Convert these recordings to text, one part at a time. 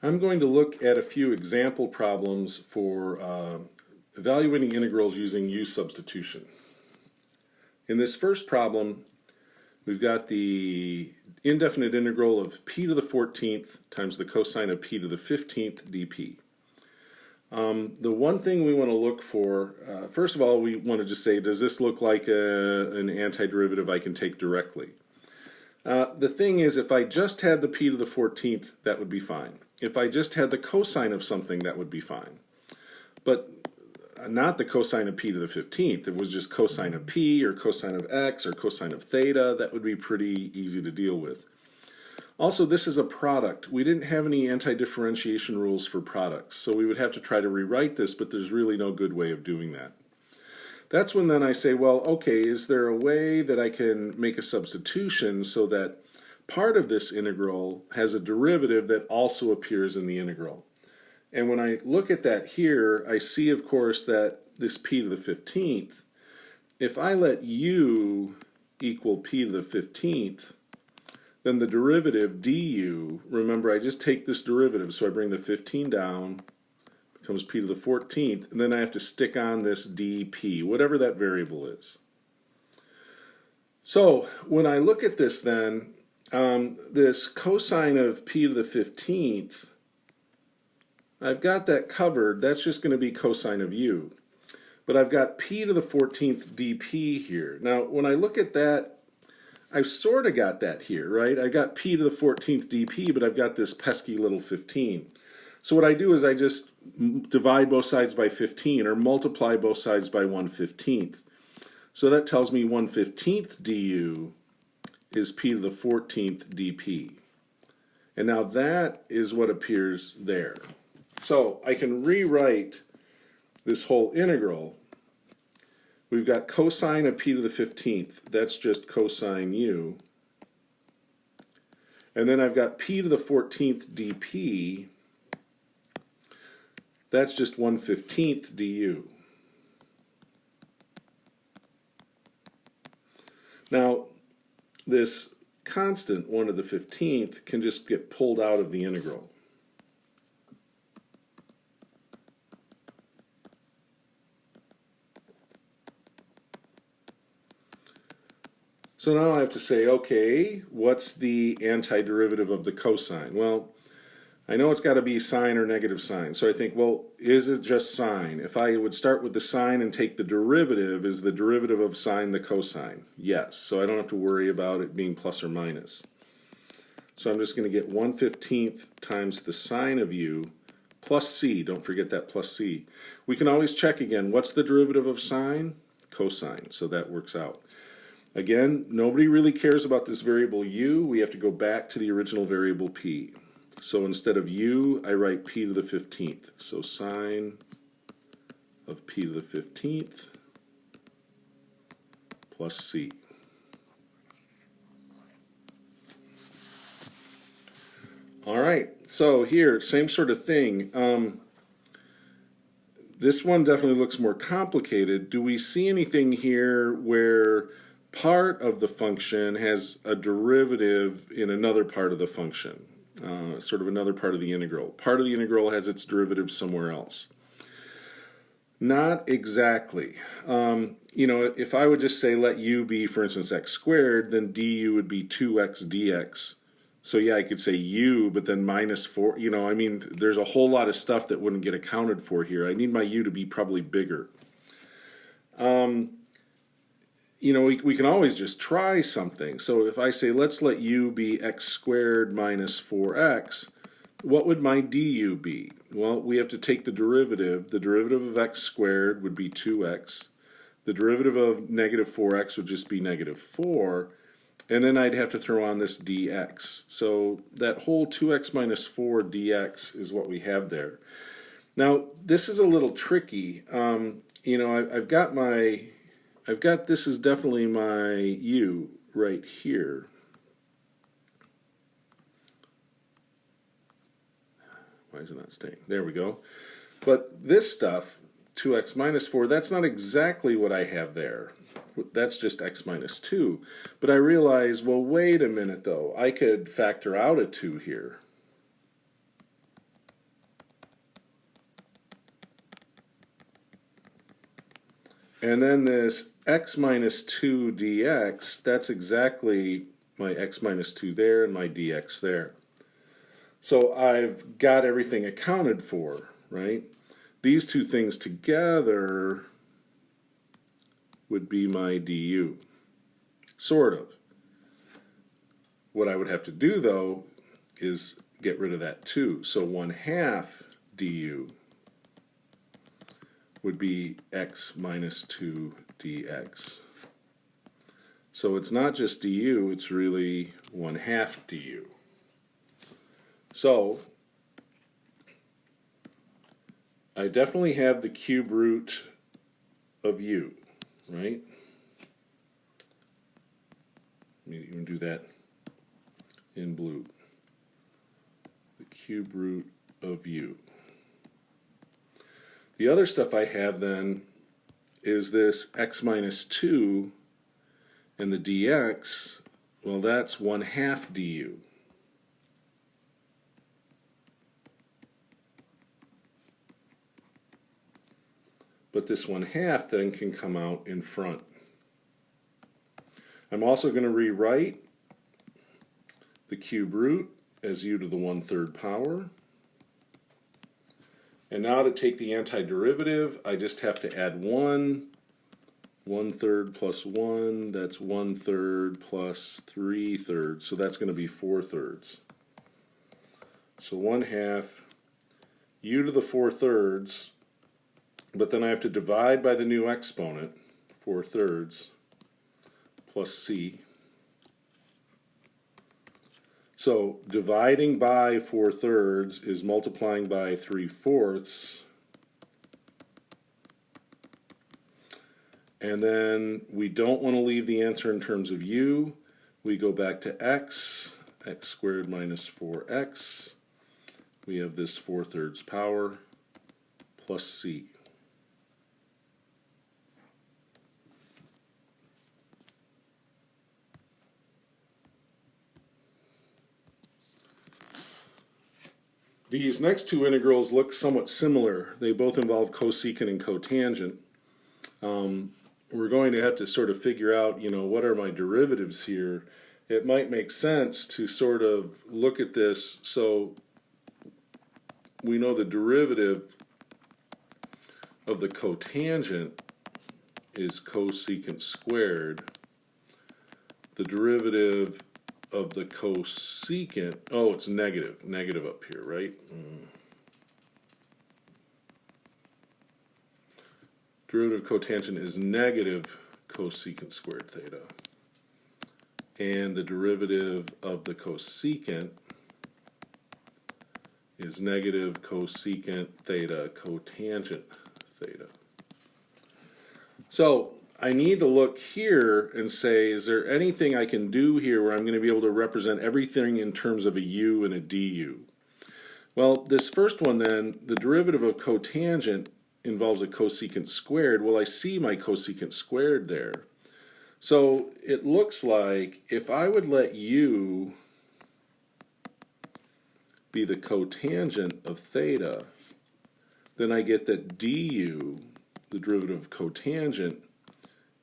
I'm going to look at a few example problems for evaluating integrals using u-substitution. In this first problem, we've got the indefinite integral of p to the 14th times the cosine of p to the 15th dp. The one thing we want to look for, first of all, we want to just say, does this look like an antiderivative I can take directly? The thing is, if I just had the p to the 14th, that would be fine. If I just had the cosine of something, that would be fine. But not the cosine of p to the 15th. If it was just cosine of p or cosine of x or cosine of theta, that would be pretty easy to deal with. Also, this is a product. We didn't have any anti-differentiation rules for products, so we would have to try to rewrite this, but there's really no good way of doing that. That's when then I say, well, okay, is there a way that I can make a substitution so that part of this integral has a derivative that also appears in the integral? And when I look at that here, I see, of course, that this p to the 15th, if I let u equal p to the 15th, then the derivative du, remember I just take this derivative, so I bring the 15 down, becomes p to the 14th, and then I have to stick on this dp, whatever that variable is. So when I look at this then, this cosine of p to the 15th, I've got that covered. That's just going to be cosine of u. But I've got p to the 14th dp here. Now when I look at that, I've sort of got that here, right? I got p to the 14th dp, but I've got this pesky little 15. So what I do is I just divide both sides by 15, or multiply both sides by 1/15. So that tells me 1/15 du is p to the 14th dp. And now that is what appears there. So I can rewrite this whole integral. We've got cosine of p to the 15th. That's just cosine u. And then I've got p to the 14th dp. That's just 1/15 du. Now, this constant, 1 to the 15th, can just get pulled out of the integral. So now I have to say, okay, what's the antiderivative of the cosine? Well, I know it's got to be sine or negative sine. So I think, well, is it just sine? If I would start with the sine and take the derivative, is the derivative of sine the cosine? Yes. So I don't have to worry about it being plus or minus. So I'm just going to get 1/15 times the sine of u plus c. Don't forget that plus c. We can always check again. What's the derivative of sine? Cosine. So that works out. Again, nobody really cares about this variable u. We have to go back to the original variable p. So instead of u, I write p to the 15th. So sine of p to the 15th plus c. All right, so here, same sort of thing. This one definitely looks more complicated. Do we see anything here where part of the function has a derivative in another part of the function? Sort of another part of the integral. Part of the integral has its derivative somewhere else. Not exactly. You know, if I would just say let u be, for instance, x squared, then du would be 2x dx. So yeah, I could say u, but then minus 4. You know, I mean, there's a whole lot of stuff that wouldn't get accounted for here. I need my u to be probably bigger. You know, we can always just try something. So if I say let's let u be x squared minus 4x, what would my du be? Well, we have to take the derivative. The derivative of x squared would be 2x. The derivative of negative 4x would just be negative 4. And then I'd have to throw on this dx. So that whole 2x minus 4 dx is what we have there. Now, this is a little tricky. You know, I've got this is definitely my u right here. Why is it not staying? There we go. But this stuff, 2x minus 4, that's not exactly what I have there. That's just x minus 2. But I realize, well, wait a minute though. I could factor out a 2 here. And then this x minus 2 dx, that's exactly my x minus 2 there and my dx there. So I've got everything accounted for, right? These two things together would be my du, sort of. What I would have to do, though, is get rid of that 2. So 1/2 du would be x minus 2 dx. So it's not just du, it's really 1/2 du. So I definitely have the cube root of u, right? Let me even do that in blue. The cube root of u. The other stuff I have then is this x minus 2 and the dx, well, that's 1/2 du. But this 1/2 then can come out in front. I'm also going to rewrite the cube root as u to the 1/3 power. And now to take the antiderivative, I just have to add 1. 1/3 plus 1, that's 1/3 plus 3/3, so that's going to be 4/3. So 1/2 u to the 4/3, but then I have to divide by the new exponent, 4/3, plus c. So dividing by 4/3 is multiplying by 3/4. And then we don't want to leave the answer in terms of u. We go back to x squared minus 4x. We have this 4/3 power plus c. These next two integrals look somewhat similar. They both involve cosecant and cotangent. We're going to have to sort of figure out, what are my derivatives here. It might make sense to sort of look at this so we know the derivative of the cotangent is cosecant squared. The derivative of the cosecant, oh, it's negative up here, right? Derivative of cotangent is negative cosecant squared theta. And the derivative of the cosecant is negative cosecant theta cotangent theta. So I need to look here and say, is there anything I can do here where I'm going to be able to represent everything in terms of a u and a du? Well, this first one then, the derivative of cotangent involves a cosecant squared. Well, I see my cosecant squared there. So it looks like if I would let u be the cotangent of theta, then I get that du, the derivative of cotangent,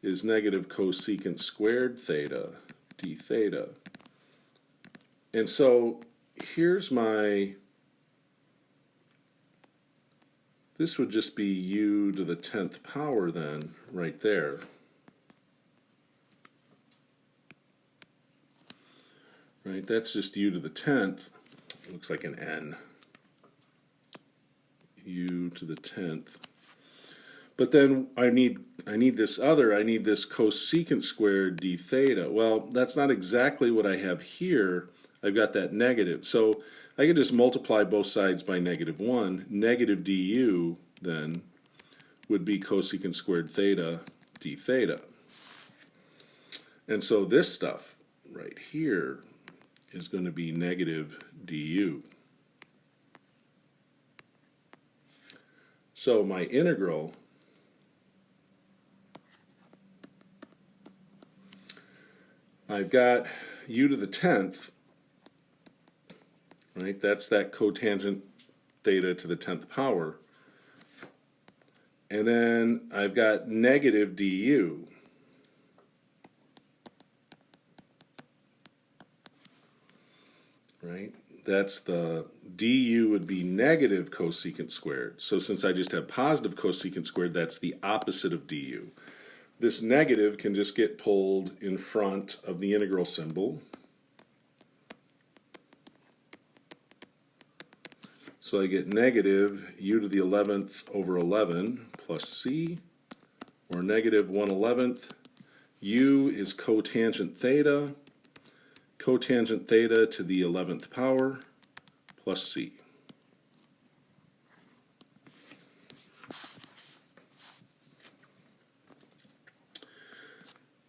is negative cosecant squared theta, d theta. And so here's my, this would just be u to the 10th power then, right there. Right, that's just u to the 10th. It looks like an n. U to the 10th. But then I need this other, I need this cosecant squared d theta. Well, that's not exactly what I have here. I've got that negative. So I could just multiply both sides by -1. Negative du then would be cosecant squared theta d theta. And so this stuff right here is going to be negative du. So my integral I've got u to the 10th, right? That's that cotangent theta to the 10th power. And then I've got negative du. Right? That's the du would be negative cosecant squared. So since I just have positive cosecant squared, that's the opposite of du. This negative can just get pulled in front of the integral symbol. So I get negative u to the 11th over 11 plus c, or negative 1/11th. U is cotangent theta. Cotangent theta to the 11th power plus c.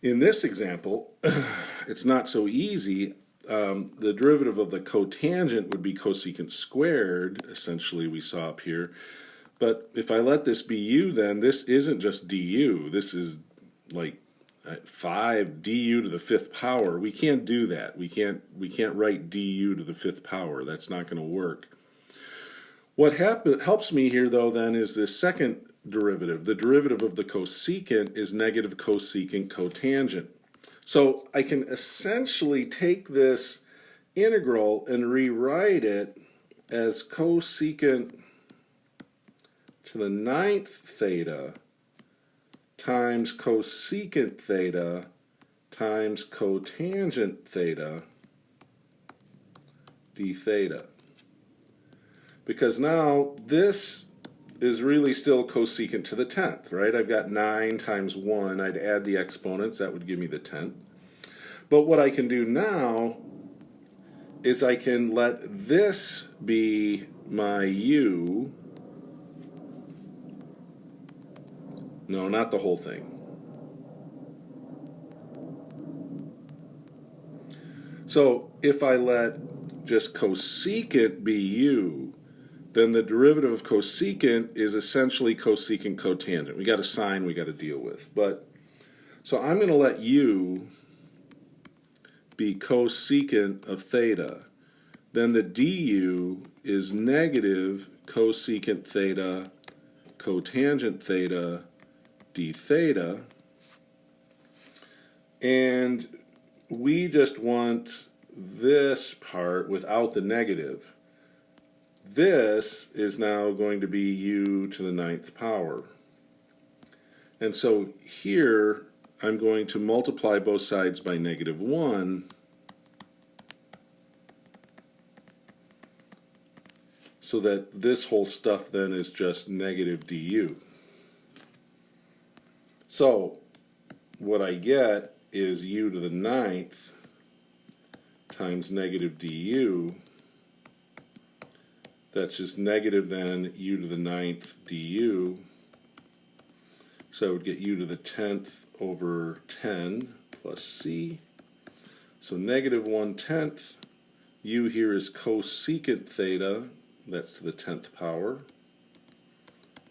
In this example, it's not so easy. The derivative of the cotangent would be cosecant squared, essentially, we saw up here. But if I let this be u, then this isn't just du. This is like 5 du to the 5th power. We can't do that. We can't write du to the 5th power. That's not going to work. What helps me here, though, then, is this second derivative. The derivative of the cosecant is negative cosecant cotangent. So I can essentially take this integral and rewrite it as cosecant to the 9th theta times cosecant theta times cotangent theta d theta. Because now this is really still cosecant to the 10th, right? I've got 9 times 1. I'd add the exponents. That would give me the 10th. But what I can do now is I can let this be my u. No, not the whole thing. So if I let just cosecant be u, then the derivative of cosecant is essentially cosecant cotangent. We got a sign we got to deal with. But so I'm going to let u be cosecant of theta. Then the du is negative cosecant theta cotangent theta d theta. And we just want this part without the negative. This is now going to be u to the 9th power. And so here I'm going to multiply both sides by negative 1. So that this whole stuff then is just negative du. So what I get is u to the 9th times negative du. That's just negative then u to the 9th du. So I would get u to the 10th over 10 plus c. So negative 1/10. U here is cosecant theta. That's to the 10th power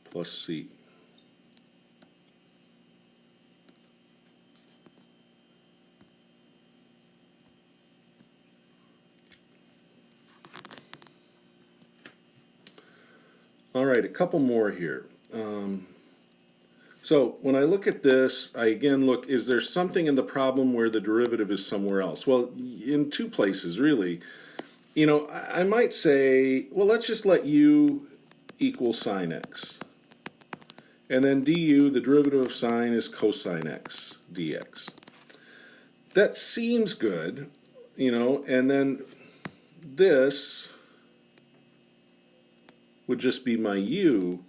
plus c. All right, a couple more here. So when I look at this, I again look, is there something in the problem where the derivative is somewhere else? Well, in two places, really. You know, I might say, well, let's just let u equal sine x. And then du, the derivative of sine, is cosine x dx. That seems good, you know, and then this would just be my u.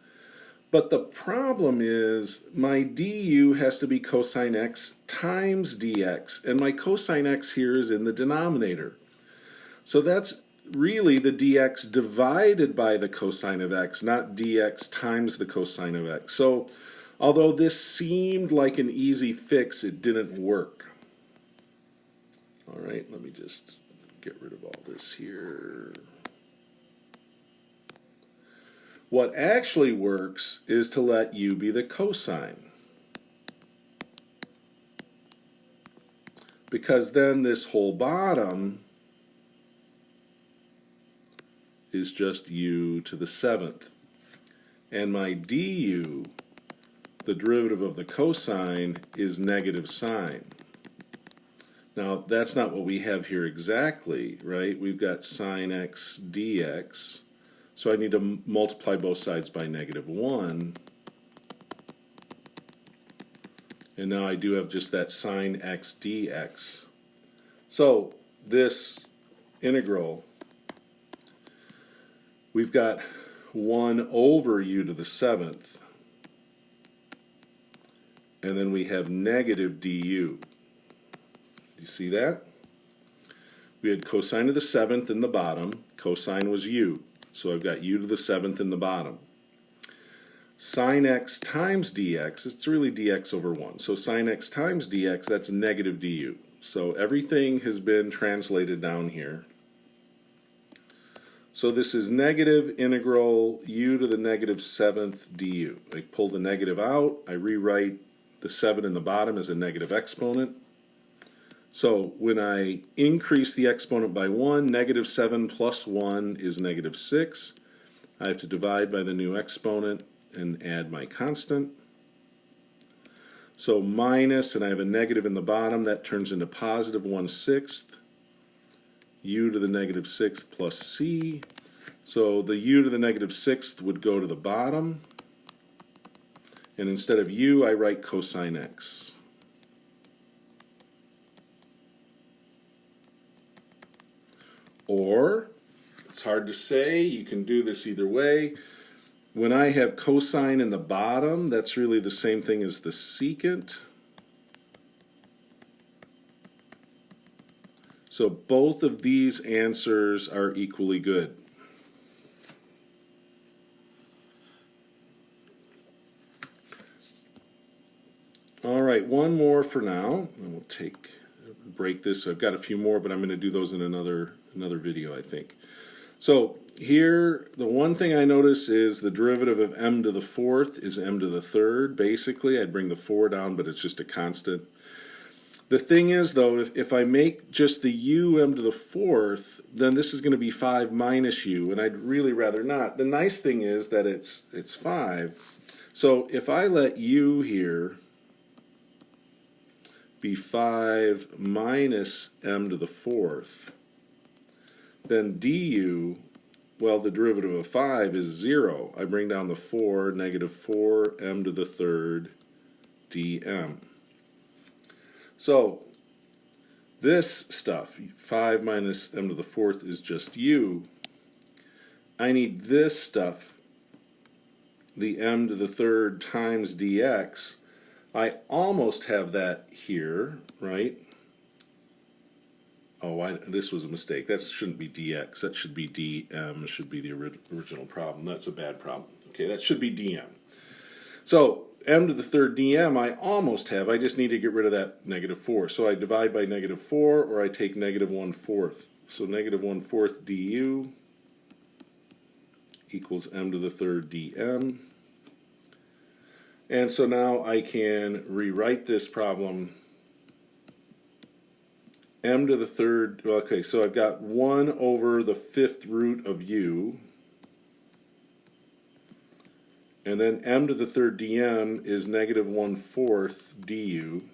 But the problem is my du has to be cosine x times dx, and my cosine x here is in the denominator. So that's really the dx divided by the cosine of x, not dx times the cosine of x. So although this seemed like an easy fix, it didn't work. All right, let me just get rid of all this here. What actually works is to let u be the cosine. Because then this whole bottom is just u to the 7th. And my du the derivative of the cosine is negative sine. Now, that's not what we have here exactly, right? We've got sine x dx, so I need to multiply both sides by -1. And now I do have just that sine x dx. So this integral, we've got 1 over u to the 7th, and then we have negative du. You see that? We had cosine of the 7th in the bottom. Cosine was u. So I've got u to the 7th in the bottom. Sine x times dx, it's really dx over 1. So sine x times dx, that's negative du. So everything has been translated down here. So this is negative integral u to the -7th du. I pull the negative out. I rewrite the 7 in the bottom as a negative exponent. So when I increase the exponent by 1, -7 plus 1 is -6. I have to divide by the new exponent and add my constant. So minus, and I have a negative in the bottom, that turns into positive 1/6 u to the -6th plus c. So the u to the -6th would go to the bottom, and instead of u I write cosine x. Or, it's hard to say, you can do this either way. When I have cosine in the bottom, that's really the same thing as the secant. So both of these answers are equally good. All right, one more for now, and we'll break this. So I've got a few more, but I'm going to do those in another video, I think. So here, the one thing I notice is the derivative of m to the 4th is m to the 3rd. Basically, I'd bring the 4 down, but it's just a constant. The thing is, though, if I make just the u m to the 4th, then this is going to be 5 minus u, and I'd really rather not. The nice thing is that it's 5. So if I let u here be 5 minus m to the 4th, then du, well, the derivative of 5 is 0. I bring down the 4, -4 m to the 3rd dm. So this stuff, 5 minus m to the 4th is just u. I need this stuff, the m to the 3rd times dx. I almost have that here, right? Oh, this was a mistake. That shouldn't be dx. That should be dm. It should be the original problem. That's a bad problem. Okay, that should be dm. So m to the 3rd dm I almost have. I just need to get rid of that -4. So I divide by -4, or I take -1/4. So -1/4 du equals m to the 3rd dm. And so now I can rewrite this problem. M to the 3rd, okay, so I've got 1 over the 5th root of u. And then m to the 3rd dm is -1/4 du.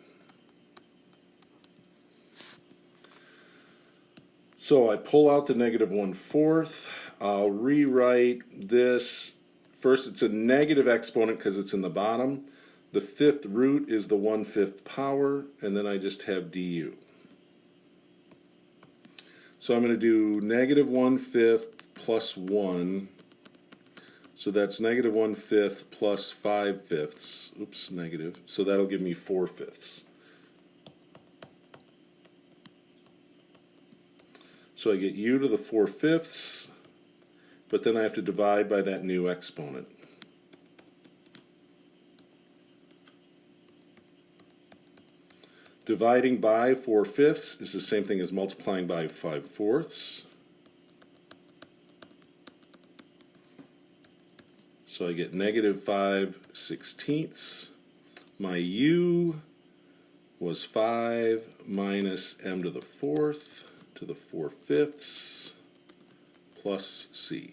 So I pull out the -1/4. I'll rewrite this. First, it's a negative exponent because it's in the bottom. The 5th root is the 1/5 power, and then I just have du. So I'm going to do -1/5 plus 1. So that's -1/5 plus 5/5. Oops, negative. So that'll give me 4/5. So I get u to the 4/5, but then I have to divide by that new exponent. Dividing by 4/5 is the same thing as multiplying by 5/4. So I get -5/16. My u was 5 minus m to the 4th to the 4/5 plus c.